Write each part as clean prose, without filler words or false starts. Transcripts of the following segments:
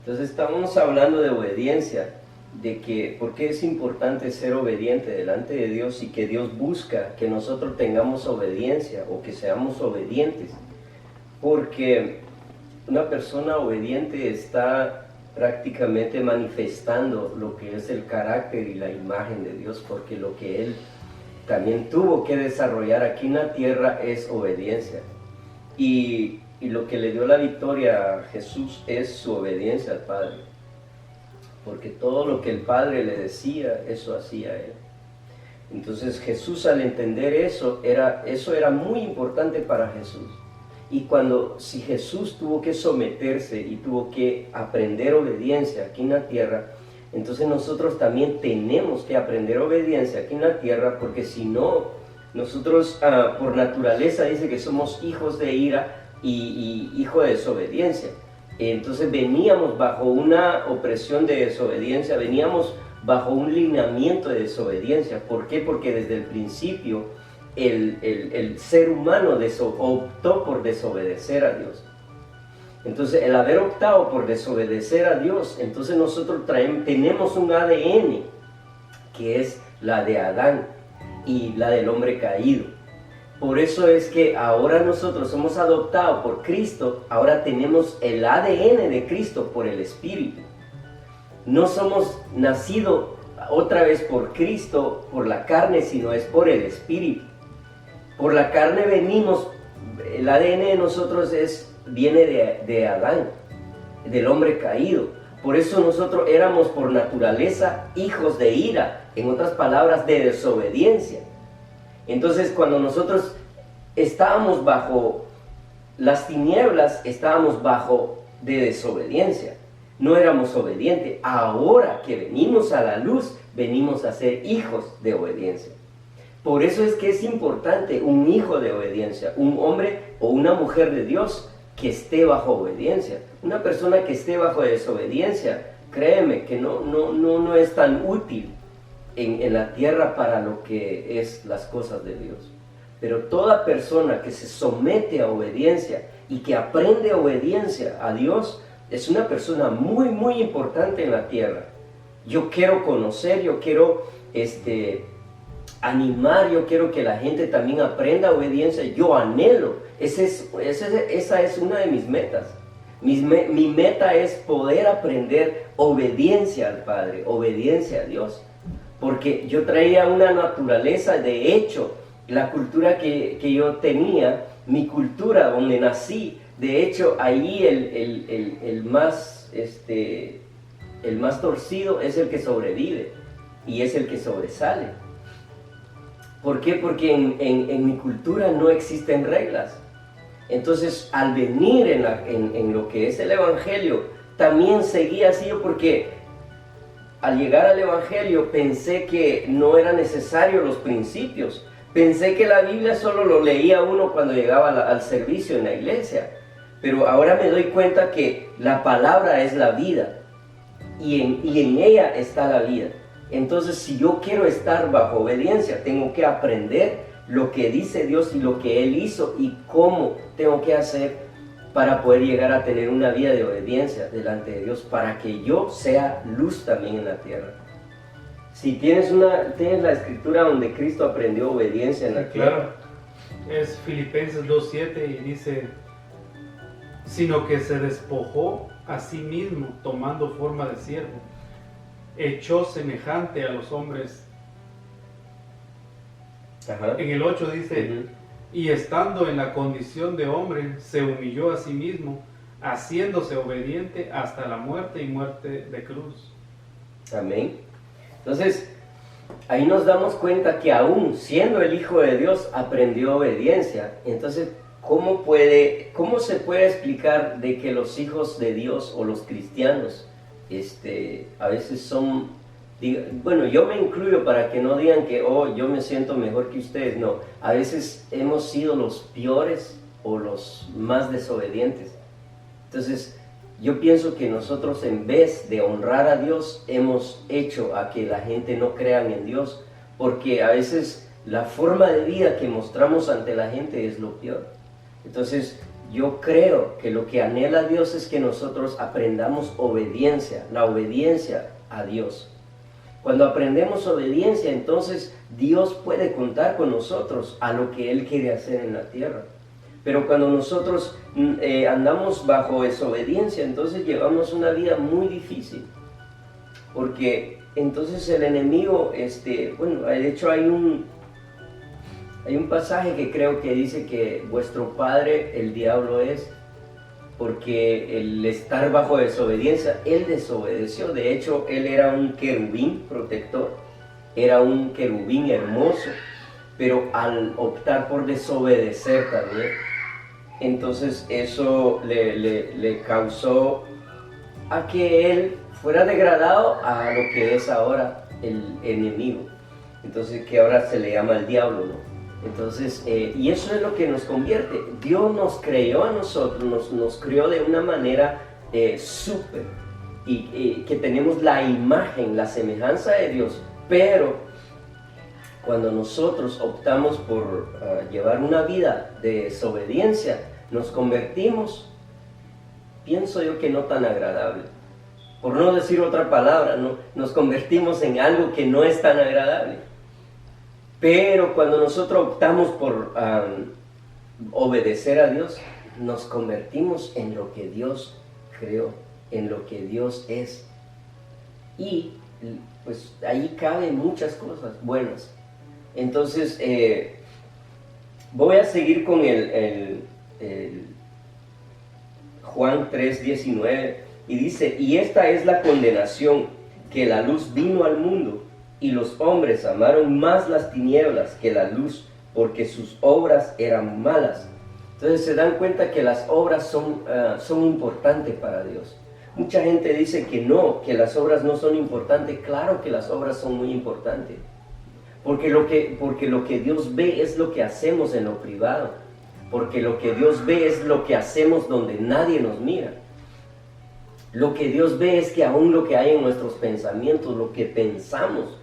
Entonces estamos hablando de obediencia, de que por qué es importante ser obediente delante de Dios y que Dios busca que nosotros tengamos obediencia o que seamos obedientes. Porque una persona obediente está prácticamente manifestando lo que es el carácter y la imagen de Dios, porque lo que Él también tuvo que desarrollar aquí en la tierra es obediencia. Y lo que le dio la victoria a Jesús es su obediencia al Padre. Porque todo lo que el Padre le decía, eso hacía Él. Entonces Jesús, al entender eso era muy importante para Jesús. Y si Jesús tuvo que someterse y tuvo que aprender obediencia aquí en la tierra, entonces nosotros también tenemos que aprender obediencia aquí en la tierra, porque si no, nosotros por naturaleza dice que somos hijos de ira y hijos de desobediencia. Entonces veníamos bajo una opresión de desobediencia, veníamos bajo un lineamiento de desobediencia. ¿Por qué? Porque desde el principio el ser humano optó por desobedecer a Dios. Entonces, el haber optado por desobedecer a Dios, entonces nosotros tenemos un ADN que es la de Adán y la del hombre caído. Por eso es que ahora nosotros somos adoptados por Cristo, ahora tenemos el ADN de Cristo por el Espíritu. No somos nacidos otra vez por Cristo, por la carne, sino es por el Espíritu. Por la carne venimos, el ADN de nosotros viene de Adán, del hombre caído. Por eso nosotros éramos por naturaleza hijos de ira, en otras palabras, de desobediencia. Entonces, cuando nosotros estábamos bajo las tinieblas, estábamos bajo de desobediencia. No éramos obedientes. Ahora que venimos a la luz, venimos a ser hijos de obediencia. Por eso es que es importante un hijo de obediencia, un hombre o una mujer de Dios que esté bajo obediencia. Una persona que esté bajo desobediencia, créeme que no es tan útil en la tierra para lo que es las cosas de Dios. Pero toda persona que se somete a obediencia y que aprende obediencia a Dios es una persona muy, muy importante en la tierra. Yo quiero conocer, yo quiero animar, yo quiero que la gente también aprenda obediencia. Yo anhelo, esa es una de mis metas. Mi meta es poder aprender obediencia al Padre, obediencia a Dios. Porque yo traía una naturaleza, de hecho, la cultura que yo tenía, mi cultura donde nací, de hecho, ahí el más torcido es el que sobrevive y es el que sobresale. ¿Por qué? Porque en mi cultura no existen reglas. Entonces, al venir en lo que es el Evangelio, también seguía así, porque al llegar al Evangelio pensé que no eran necesarios los principios. Pensé que la Biblia solo lo leía uno cuando llegaba al servicio en la iglesia. Pero ahora me doy cuenta que la palabra es la vida y en ella está la vida. Entonces, si yo quiero estar bajo obediencia, tengo que aprender lo que dice Dios y lo que Él hizo y cómo tengo que hacer para poder llegar a tener una vida de obediencia delante de Dios, para que yo sea luz también en la tierra. Si tienes la escritura donde Cristo aprendió obediencia en la tierra. Claro, es Filipenses 2:7 y dice: sino que se despojó a sí mismo, tomando forma de siervo, echó semejante a los hombres. Ajá. En el 8 dice: y estando en la condición de hombre, se humilló a sí mismo, haciéndose obediente hasta la muerte y muerte de cruz. Amén. Entonces, ahí nos damos cuenta que aún siendo el Hijo de Dios, aprendió obediencia. Entonces, ¿cómo se puede explicar de que los hijos de Dios o los cristianos a veces son, bueno, yo me incluyo para que no digan que yo me siento mejor que ustedes? No, a veces hemos sido los peores o los más desobedientes. Entonces, yo pienso que nosotros, en vez de honrar a Dios, hemos hecho a que la gente no crea en Dios, porque a veces la forma de vida que mostramos ante la gente es lo peor. Entonces, yo creo que lo que anhela Dios es que nosotros aprendamos obediencia, la obediencia a Dios. Cuando aprendemos obediencia, entonces Dios puede contar con nosotros a lo que Él quiere hacer en la tierra. Pero cuando nosotros andamos bajo desobediencia, entonces llevamos una vida muy difícil. Porque entonces el enemigo, bueno, de hecho hay un pasaje que creo que dice que vuestro padre, el diablo, es porque el estar bajo desobediencia, él desobedeció. De hecho, él era un querubín protector, era un querubín hermoso, pero al optar por desobedecer también, entonces eso le causó a que él fuera degradado a lo que es ahora el enemigo. Entonces, que ahora se le llama el diablo, ¿no? Entonces, y eso es lo que nos convierte. Dios nos creó a nosotros, nos creó de una manera súper, y que tenemos la imagen, la semejanza de Dios, pero cuando nosotros optamos por llevar una vida de desobediencia, nos convertimos, pienso yo que no tan agradable. Por no decir otra palabra, ¿no? Nos convertimos en algo que no es tan agradable. Pero cuando nosotros optamos por obedecer a Dios, nos convertimos en lo que Dios creó, en lo que Dios es. Y pues ahí caben muchas cosas buenas. Entonces, voy a seguir con el Juan 3:19, y dice: y esta es la condenación, que la luz vino al mundo, y los hombres amaron más las tinieblas que la luz, porque sus obras eran malas. Entonces se dan cuenta que las obras son importantes para Dios. Mucha gente dice que no, que las obras no son importantes. Claro que las obras son muy importantes, porque lo que Dios ve es lo que hacemos en lo privado, porque lo que Dios ve es lo que hacemos donde nadie nos mira. Lo que Dios ve es que aún lo que hay en nuestros pensamientos, lo que pensamos,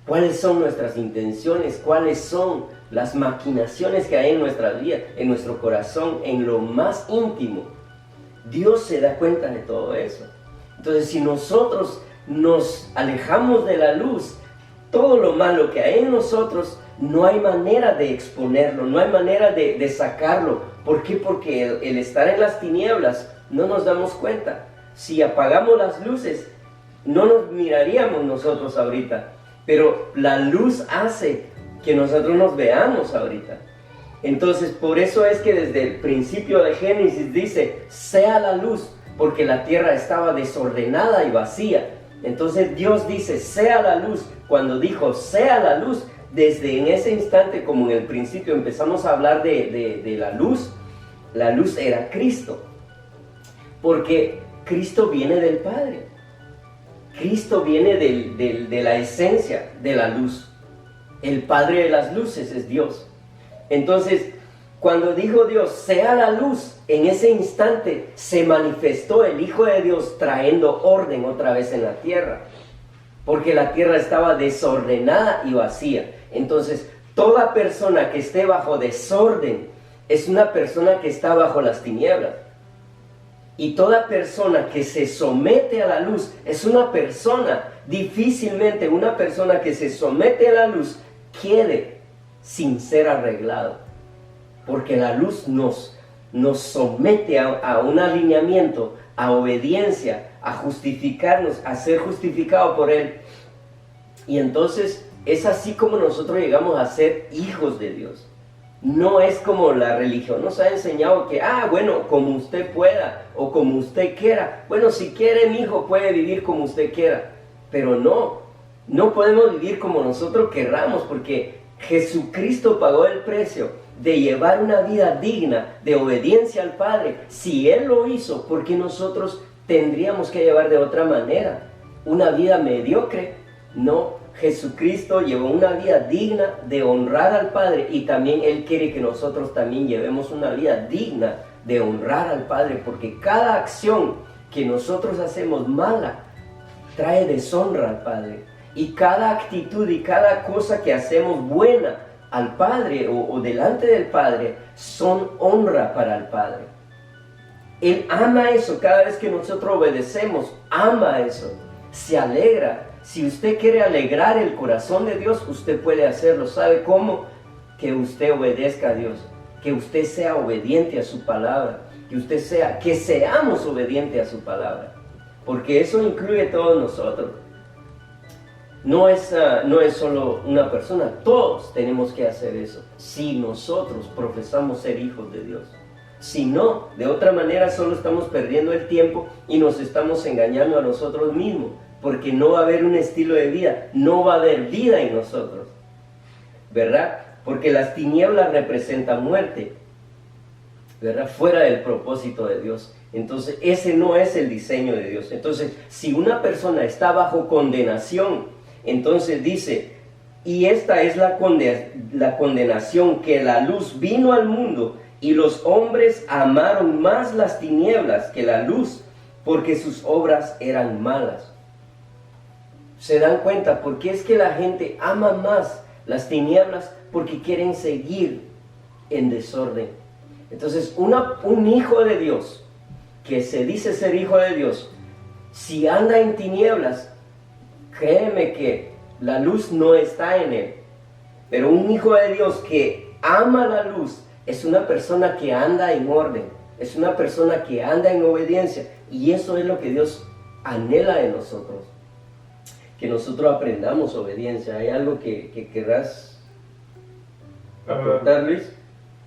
cuáles son nuestras intenciones, cuáles son las maquinaciones que hay en nuestra vida, en nuestro corazón, en lo más íntimo. Dios se da cuenta de todo eso. Entonces, si nosotros nos alejamos de la luz, todo lo malo que hay en nosotros, no hay manera de exponerlo, no hay manera de sacarlo. ¿Por qué? Porque el estar en las tinieblas no nos damos cuenta. Si apagamos las luces, no nos miraríamos nosotros ahorita, pero la luz hace que nosotros nos veamos ahorita. Entonces, por eso es que desde el principio de Génesis dice: sea la luz, porque la tierra estaba desordenada y vacía. Entonces Dios dice: sea la luz. Cuando dijo sea la luz, desde en ese instante, como en el principio empezamos a hablar de la luz era Cristo, porque Cristo viene del Padre. Cristo viene de la esencia de la luz. El Padre de las luces es Dios. Entonces, cuando dijo Dios, sea la luz, en ese instante se manifestó el Hijo de Dios trayendo orden otra vez en la tierra, porque la tierra estaba desordenada y vacía. Entonces, toda persona que esté bajo desorden es una persona que está bajo las tinieblas. Y toda persona que se somete a la luz es una persona, difícilmente una persona que se somete a la luz quede sin ser arreglado. Porque la luz nos somete a un alineamiento, a obediencia, a justificarnos, a ser justificado por Él. Y entonces es así como nosotros llegamos a ser hijos de Dios. No es como la religión nos ha enseñado que, bueno, como usted pueda o como usted quiera. Bueno, si quiere, mi hijo puede vivir como usted quiera. Pero no podemos vivir como nosotros querramos, porque Jesucristo pagó el precio de llevar una vida digna, de obediencia al Padre. Si Él lo hizo, ¿por qué nosotros tendríamos que llevar de otra manera? ¿Una vida mediocre? No. Jesucristo llevó una vida digna de honrar al Padre, y también Él quiere que nosotros también llevemos una vida digna de honrar al Padre, porque cada acción que nosotros hacemos mala trae deshonra al Padre, y cada actitud y cada cosa que hacemos buena al Padre o delante del Padre son honra para el Padre. Él ama eso. Cada vez que nosotros obedecemos, ama eso, se alegra. Si usted quiere alegrar el corazón de Dios, usted puede hacerlo. ¿Sabe cómo? Que usted obedezca a Dios, que usted sea obediente a su palabra, que seamos obedientes a su palabra, porque eso incluye a todos nosotros. No es solo una persona, todos tenemos que hacer eso, si nosotros profesamos ser hijos de Dios. Si no, de otra manera solo estamos perdiendo el tiempo y nos estamos engañando a nosotros mismos, porque no va a haber un estilo de vida, no va a haber vida en nosotros, ¿verdad? Porque las tinieblas representan muerte, ¿verdad? Fuera del propósito de Dios. Entonces, ese no es el diseño de Dios. Entonces, si una persona está bajo condenación, entonces dice, y esta es la condenación, que la luz vino al mundo y los hombres amaron más las tinieblas que la luz, porque sus obras eran malas. ¿Se dan cuenta? ¿Por qué es que la gente ama más las tinieblas? Porque quieren seguir en desorden. Entonces, un hijo de Dios, que se dice ser hijo de Dios, si anda en tinieblas, créeme que la luz no está en él. Pero un hijo de Dios que ama la luz es una persona que anda en orden, es una persona que anda en obediencia, y eso es lo que Dios anhela de nosotros, que nosotros aprendamos obediencia. ¿Hay algo que querrás aportar, Luis?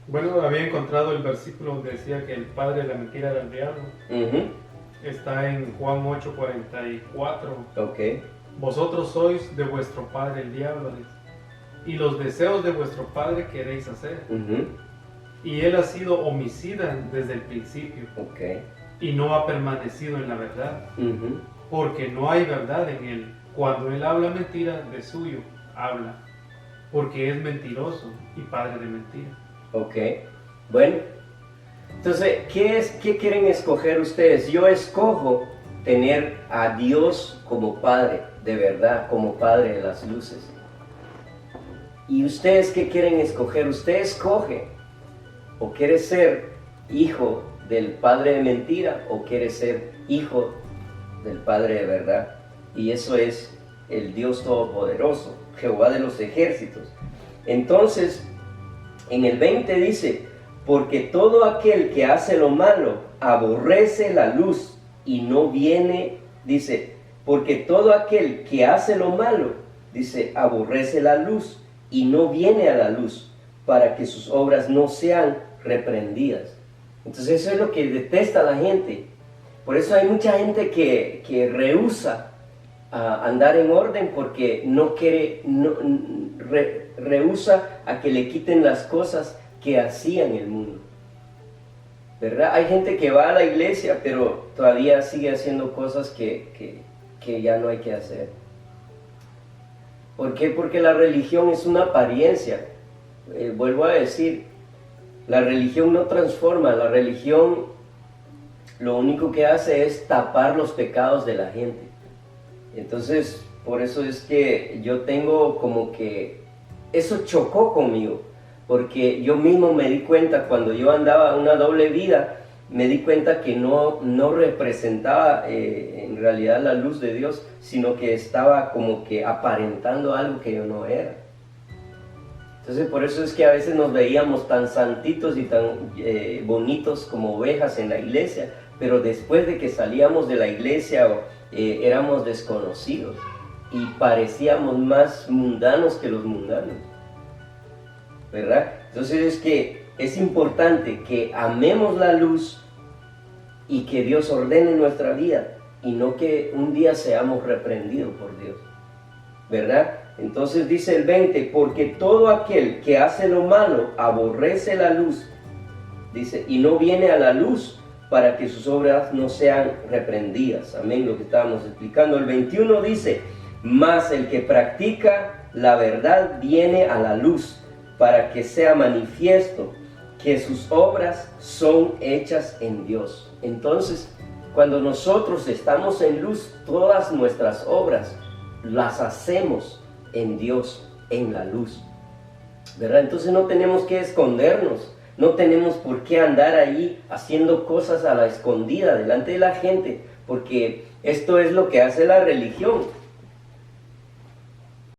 Bueno, había encontrado el versículo donde decía que el padre de la mentira era el diablo. Está en Juan 8:44. Ok. Vosotros sois de vuestro padre el diablo, y los deseos de vuestro padre queréis hacer. Y él ha sido homicida desde el principio, y no ha permanecido en la verdad, porque no hay verdad en él. Cuando él habla mentira, de suyo habla, porque es mentiroso y padre de mentira. Ok, bueno, entonces, ¿qué quieren escoger ustedes? Yo escojo tener a Dios como Padre, de verdad, como Padre de las luces. ¿Y ustedes qué quieren escoger? Usted escoge, o quiere ser hijo del padre de mentira, o quiere ser hijo del Padre de verdad. Y eso es el Dios Todopoderoso, Jehová de los ejércitos. Entonces, en el 20 dice, porque todo aquel que hace lo malo aborrece la luz y no viene, dice, porque todo aquel que hace lo malo, dice, aborrece la luz y no viene a la luz, para que sus obras no sean reprendidas. Entonces eso es lo que detesta la gente. Por eso hay mucha gente que rehúsa andar en orden, porque no quiere, rehúsa a que le quiten las cosas que hacía en el mundo, ¿verdad? Hay gente que va a la iglesia, pero todavía sigue haciendo cosas que ya no hay que hacer. ¿Por qué? Porque la religión es una apariencia. Vuelvo a decir, la religión no transforma. La religión lo único que hace es tapar los pecados de la gente. Entonces, por eso es que yo tengo como que eso chocó conmigo, porque yo mismo me di cuenta, cuando yo andaba una doble vida, me di cuenta que no representaba en realidad la luz de Dios, sino que estaba como que aparentando algo que yo no era. Entonces, por eso es que a veces nos veíamos tan santitos y tan bonitos como ovejas en la iglesia, pero después de que salíamos de la iglesia éramos desconocidos y parecíamos más mundanos que los mundanos, ¿verdad? Entonces es que es importante que amemos la luz y que Dios ordene nuestra vida, y no que un día seamos reprendidos por Dios, ¿verdad? Entonces dice el 20, porque todo aquel que hace lo malo aborrece la luz, dice, y no viene a la luz, para que sus obras no sean reprendidas. Amén, lo que estábamos explicando. El 21 dice, mas el que practica la verdad viene a la luz, para que sea manifiesto que sus obras son hechas en Dios. Entonces, cuando nosotros estamos en luz, todas nuestras obras las hacemos en Dios, en la luz, ¿verdad? Entonces no tenemos que escondernos, No tenemos por qué andar ahí haciendo cosas a la escondida delante de la gente, porque esto es lo que hace la religión.